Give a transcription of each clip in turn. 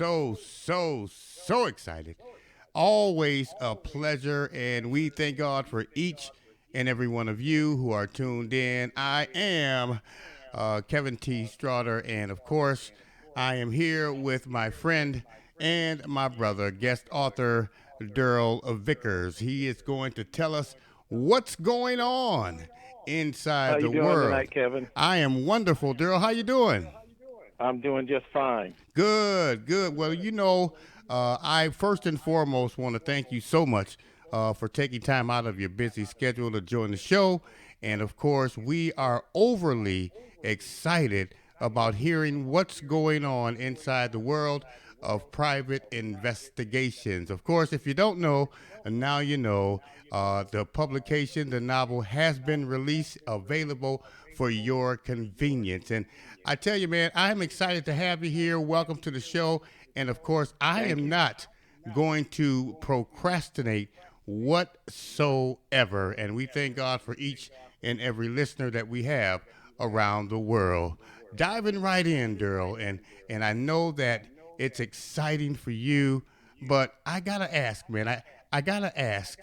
so excited. Always a pleasure, and we thank God for each and every one of you who are tuned in. I am Kevin T. Strawder, and of course, I am here with my friend and my brother, guest author Darryl Vickers. He is going to tell us what's going on How inside you the doing world. tonight, Kevin? I am wonderful, Darryl. How you doing? I'm doing just fine. Good, good. Well, I first and foremost want to thank you so much for taking time out of your busy schedule to join the show. And of course, we are overly excited about hearing what's going on inside the world of private investigations. Of course, if you don't know, now you know. The publication, the novel, has been released, available for your convenience. And I tell you, man, I'm excited to have you here. Welcome to the show. And of course, I Thank am you. not going to procrastinate whatsoever. And we thank God for each and every listener that we have around the world. Diving right in, Daryl, and I know that it's exciting for you, but I gotta ask, man, I gotta ask,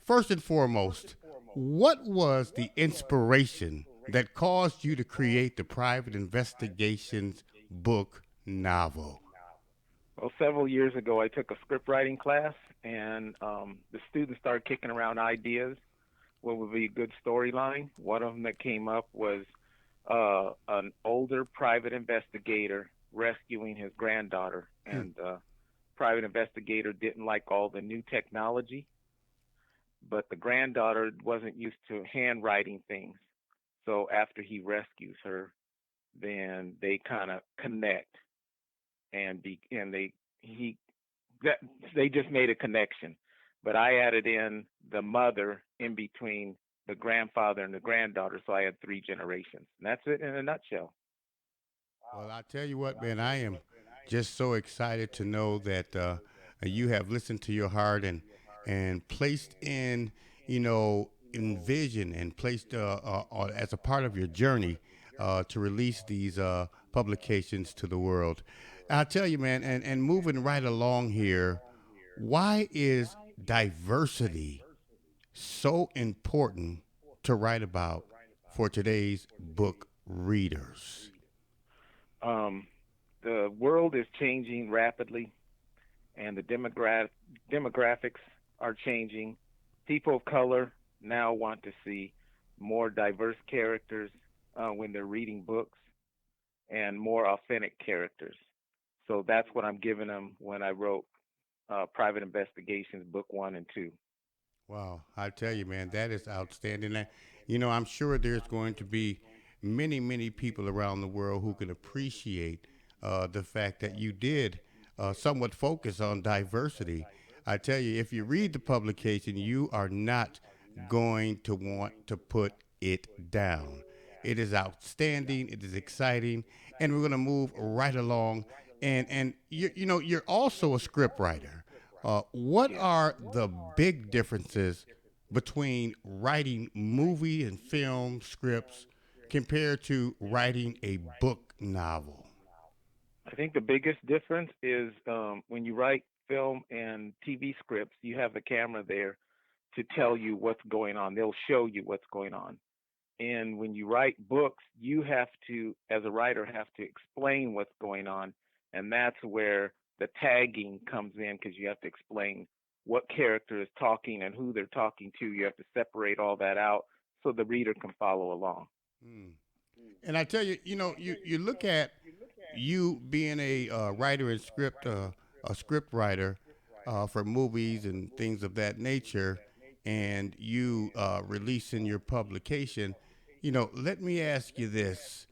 first and foremost, what was the inspiration that caused you to create the private investigations book novel? Well, several years ago, I took a script writing class, and the students started kicking around ideas. What would be a good storyline? One of them that came up was an older private investigator rescuing his granddaughter, Hmm. and private investigator didn't like all the new technology, but the granddaughter wasn't used to handwriting things. So after he rescues her, then they kind of connect and they he that they just made a connection. But I added in the mother in between the grandfather and the granddaughter, so I had three generations. And that's it in a nutshell. Well, I tell you what, man, I am just so excited to know that you have listened to your heart and placed in, envision and placed as a part of your journey to release these publications to the world. I'll tell you, man, and moving right along here, why is diversity so important to write about for today's book readers? Um, the world is changing rapidly, and the demographics are changing. People of color now want to see more diverse characters when they're reading books and more authentic characters. So that's what I'm giving them when I wrote Private Investigations Book One and Two. Wow, I tell you, man, that is outstanding. I'm sure there's going to be many people around the world who can appreciate the fact that you did somewhat focus on diversity. I tell you, if you read the publication, you are not going to want to put it down. It is outstanding. It is exciting, and we're going to move right along. And you're also a script writer. What Yes. are the big differences between writing movie and film scripts compared to writing a book novel? I think the biggest difference is when you write film and TV scripts, you have the camera there to tell you what's going on. They'll show you what's going on. And when you write books, you have to, as a writer, have to explain what's going on. And that's where the tagging comes in because you have to explain what character is talking and who they're talking to. You have to separate all that out so the reader can follow along. Hmm. And I tell you, you look at you being a writer and a script writer for movies and things of that nature, and you releasing your publication. Let me ask you this: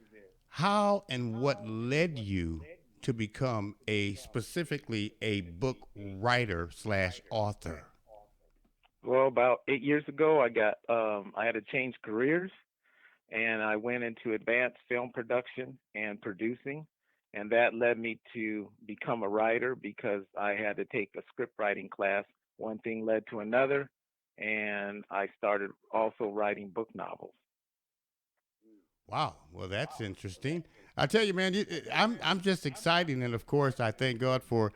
how and what led you to become a specifically a book writer slash author? Well, about 8 years ago, I had to change careers, and I went into advanced film production and producing, and that led me to become a writer because I had to take a script writing class. One thing led to another, and I started also writing book novels. Wow, well, that's interesting. I tell you, man, I'm just excited, and of course, I thank God for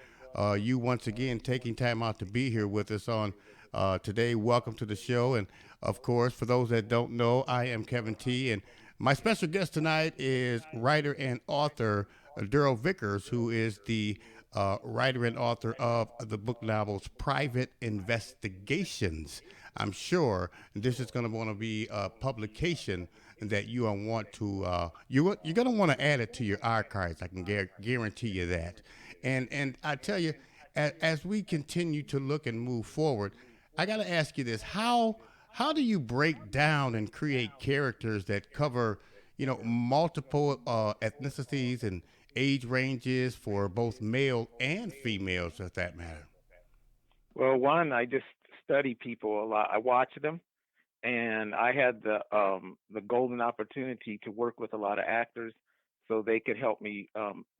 you once again taking time out to be here with us on today. Welcome to the show, and of course, for those that don't know, I am Kevin T, and my special guest tonight is writer and author Darryl Vickers, who is the writer and author of the book novels Private Investigations. I'm sure this is going to want to be a publication that you want to you're going to want to add it to your archives. I can guarantee you that. And I tell you, as we continue to look and move forward, I got to ask you this: how do you break down and create characters that cover multiple ethnicities and age ranges for both male and females, at that matter? Well, one, I just study people a lot. I watch them, and I had the golden opportunity to work with a lot of actors, so they could help me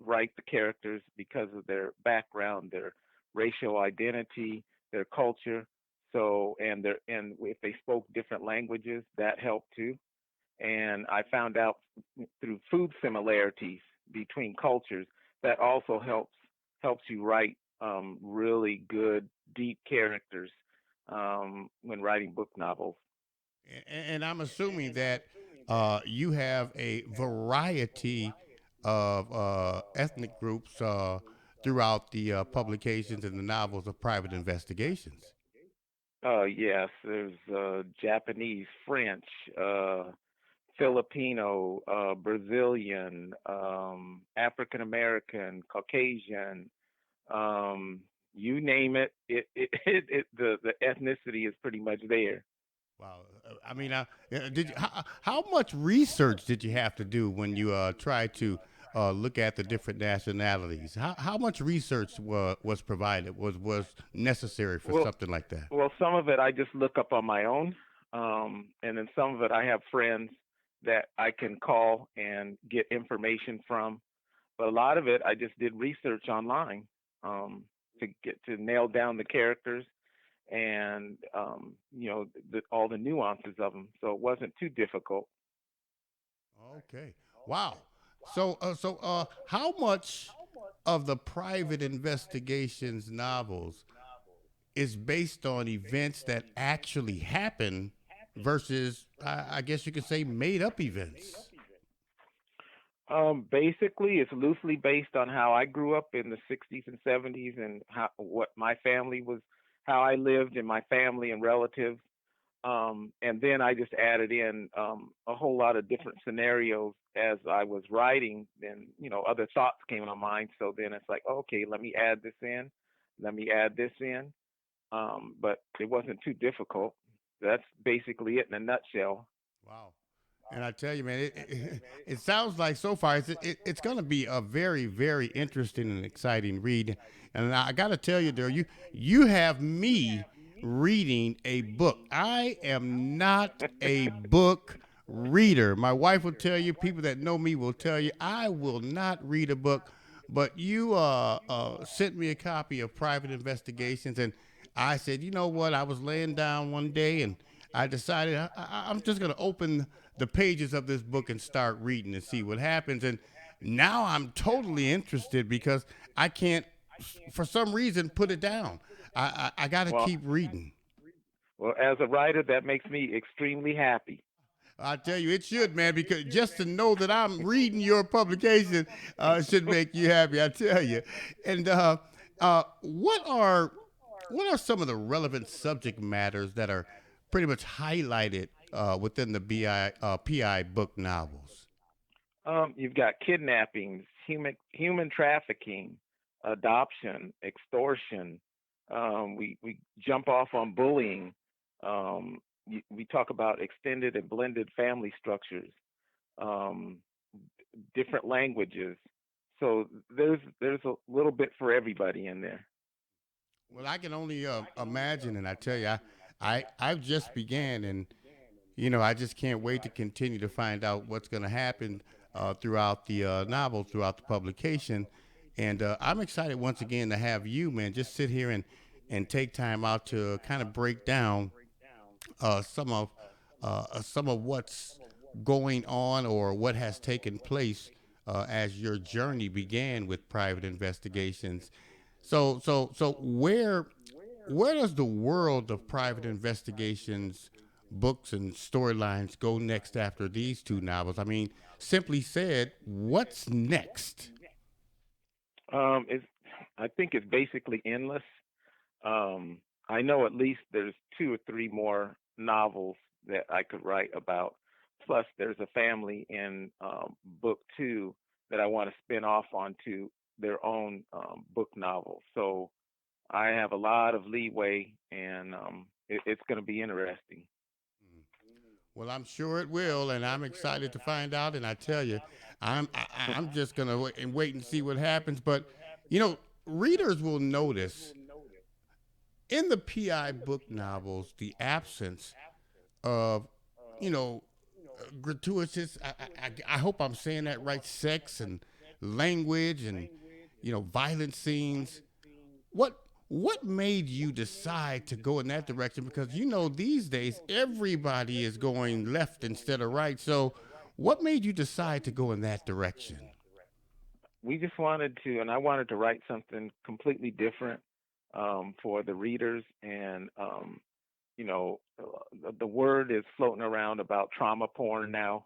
write the characters because of their background, their racial identity, their culture. So and if they spoke different languages, that helped too. And I found out through food similarities between cultures that also helps you write really good, deep characters when writing book novels. And I'm assuming that you have a variety of ethnic groups throughout the publications and the novels of private investigations. Yes, there's Japanese, French, Filipino, Brazilian, African American, Caucasian, um, you name it, the ethnicity is pretty much there. Wow. I mean, did you, how much research did you have to do when you tried to look at the different nationalities? How much research was provided, was necessary for Well, something like that? well, some of it I just look up on my own, and then some of it I have friends that I can call and get information from. But a lot of it I just did research online to get to nail down the characters and all the nuances of them. So it wasn't too difficult. Okay. Wow. So, how much of the private investigations novels is based on events that actually happen versus, I guess you could say, made up events? Basically, it's loosely based on how I grew up in the '60s and '70s, and what my family was, how I lived, and my family and relatives. And then I just added in a whole lot of different scenarios as I was writing. Then other thoughts came to my mind. So then it's like, okay, let me add this in, let me add this in. But it wasn't too difficult. That's basically it in a nutshell. Wow. And I tell you, man, it sounds like so far it's going to be a very, very interesting and exciting read. And I got to tell you, Daryl, you have me reading a book. I am not a book reader. My wife will tell you, people that know me will tell you, I will not read a book. But you sent me a copy of Private Investigations, and I said, you know what? I was laying down one day and I decided I'm just going to open the pages of this book and start reading and see what happens. And now I'm totally interested because I can't, for some reason, put it down. I got to Well, keep reading. well, as a writer, that makes me extremely happy. I tell you, it should, man, because just to know that I'm reading your publication should make you happy. I tell you. And uh, what are what are some of the relevant subject matters that are pretty much highlighted within the PI book novels? You've got kidnappings, human trafficking, adoption, extortion. We jump off on bullying. We talk about extended and blended family structures, um, different languages. So there's a little bit for everybody in there. Well, I can only imagine, and I tell you, I've just began, and I just can't wait to continue to find out what's going to happen throughout the novel, throughout the publication. And I'm excited once again to have you, man, just sit here and take time out to kind of break down uh, some of some of what's going on or what has taken place as your journey began with private investigations. So where does the world of private investigations, books and storylines go next after these two novels? I mean, simply said, what's next? It's I think it's basically endless. I know at least there's two or three more novels that I could write about. Plus, there's a family in book two that I want to spin off onto their own book novel. So I have a lot of leeway, and it's going to be interesting. Well, I'm sure it will, and I'm excited to find out. And I tell you, I'm just gonna wait and see what happens. But you know, readers will notice in the PI book novels the absence of, you know, gratuitous. I hope I'm saying that right. Sex and language and violent scenes. What what made you decide to go in that direction? Because these days everybody is going left instead of right. So, what made you decide to go in that direction? We just wanted to, and I wanted to write something completely different for the readers. And the word is floating around about trauma porn now,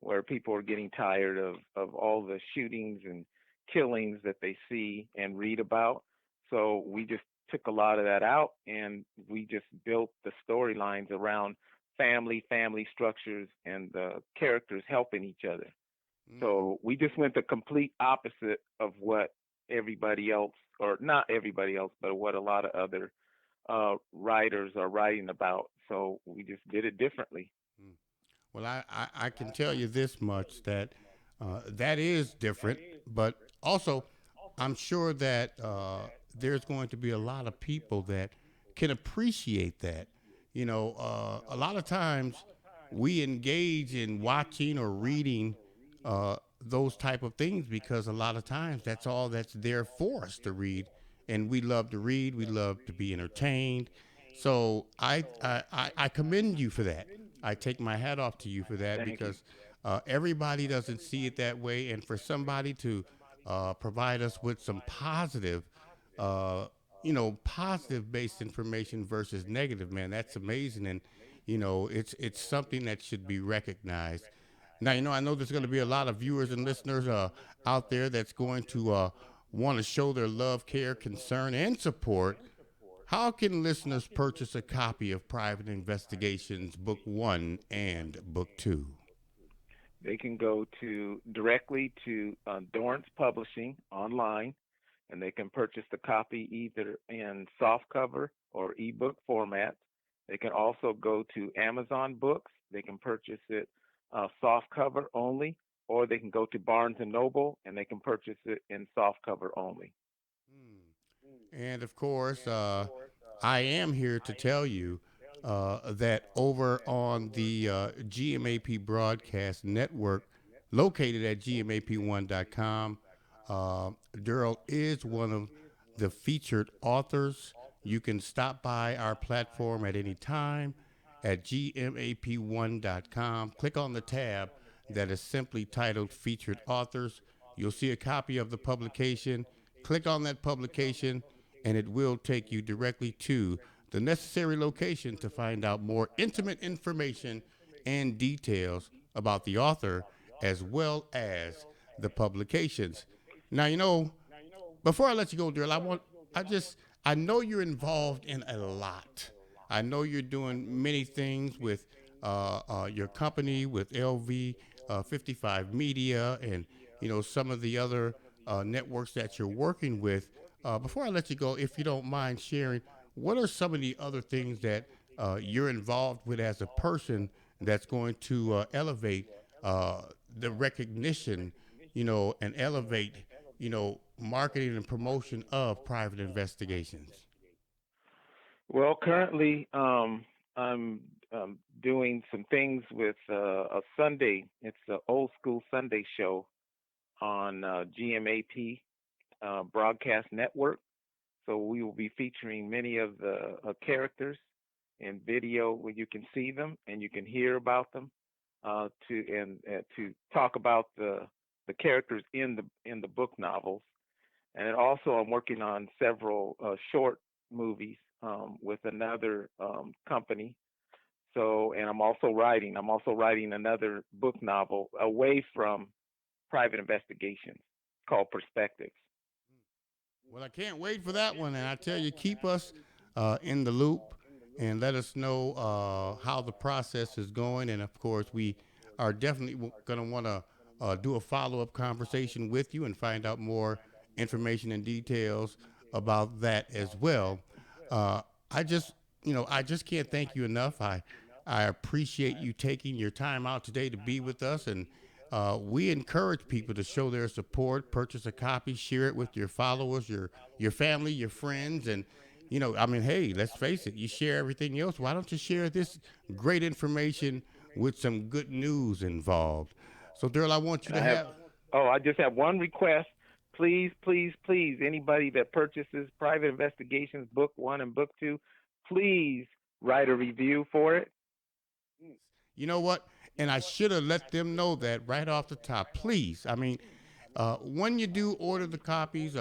where people are getting tired of all the shootings and killings that they see and read about. So we just took a lot of that out, and we just built the storylines around family structures, and the characters helping each other. Mm. So we just went the complete opposite of what everybody else, or not everybody else, but what a lot of other writers are writing about. So we just did it differently. Mm. Well, I can tell you this much that that is different, but also I'm sure that there's going to be a lot of people that can appreciate that. A lot of times we engage in watching or reading those type of things because a lot of times that's all that's there for us to read, and we love to read, we love to be entertained. So I commend you for that. I take my hat off to you for that Thank you. because everybody doesn't see it that way, and for somebody to provide us with some positive, uh, positive based information versus negative, man, that's amazing, and it's something that should be recognized. Now, I know there's going to be a lot of viewers and listeners out there that's going to want to show their love, care, concern, and support. How can listeners purchase a copy of Private Investigations Book One and Book Two? They can go to directly to Dorrance Publishing online, and they can purchase the copy either in softcover or ebook format. They can also go to Amazon Books. They can purchase it softcover only, or they can go to Barnes and Noble and they can purchase it in softcover only. And of course, I am here to tell you that over on the GMAP Broadcast Network, located at gmap1.com, Daryl is one of the featured authors. You can stop by our platform at any time at gmap1.com. Click on the tab that is simply titled Featured Authors. You'll see a copy of the publication. Click on that publication, and it will take you directly to the necessary location to find out more intimate information and details about the author as well as the publications. Now, before I let you go, Daryl, I know you're involved in a lot. I know you're doing many things with your company, with LV 55 Media, and some of the other networks that you're working with. Before I let you go, if you don't mind sharing, what are some of the other things that you're involved with as a person that's going to elevate the recognition, and elevate, marketing and promotion of private investigations? Well, currently, I'm doing some things with a Sunday. It's an old school Sunday show on GMAP Broadcast Network. So we will be featuring many of the characters in video where you can see them and you can hear about them. To talk about the characters in the book novels. And then also, I'm working on several short movies with another company. So, and I'm also writing. I'm also writing another book novel away from private investigations called Perspectives. Well, I can't wait for that one. And I tell you, keep us in the loop and let us know how the process is going. And of course, we are definitely going to want to do a follow up conversation with you and find out more information and details about that as well. Uh, I just, I just can't thank you enough. I appreciate you taking your time out today to be with us, and we encourage people to show their support, purchase a copy, share it with your followers, your family, your friends, and I mean, hey, let's face it, you share everything else. Why don't you share this great information with some good news involved? So, Daryl, I want you And to I have, have. oh, I just have one request. Please, please, please, anybody that purchases Private Investigations Book 1 and Book 2, please write a review for it. You know what? And I should have let them know that right off the top. Please, I mean, when you do order the copies,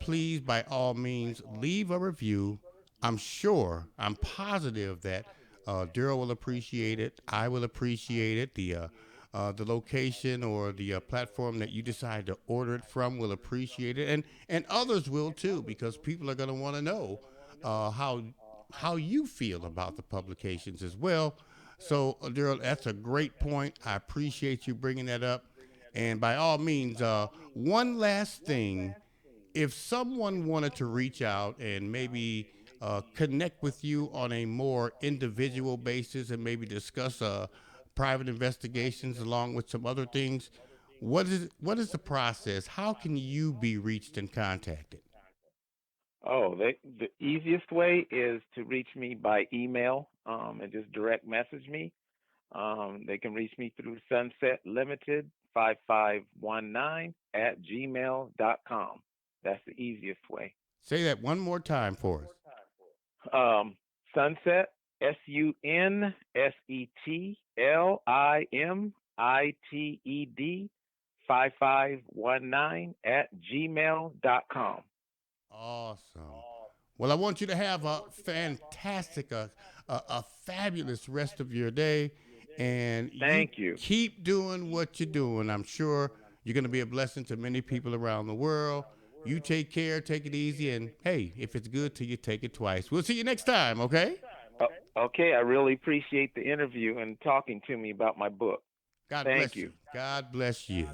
please, by all means, leave a review. I'm sure, I'm positive that Daryl will appreciate it. I will appreciate it. The location or the platform that you decide to order it from will appreciate it, and others will too, because people are going to want to know uh, how how you feel about the publications as well. So, Daryl, that's a great point. I appreciate you bringing that up. And by all means, one last thing, if someone wanted to reach out and maybe connect with you on a more individual basis and maybe discuss private investigations along with some other things, what is the process? How can you be reached and contacted? Oh, the easiest way is to reach me by email and just direct message me. They can reach me through Sunset Limited 5519 at gmail.com. That's the easiest way. Say that one more time for us. Sunset, SUNSETLIMITED 5519 at gmail.com. Awesome. Well, I want you to have a fantastic, a fabulous rest of your day, and you Thank you. keep doing what you're doing. I'm sure you're going to be a blessing to many people around the world. You take care, take it easy, and hey, if it's good to you, take it twice. We'll see you next time, okay? Okay, I really appreciate the interview and talking to me about my book. God Thank bless you. you. God bless you.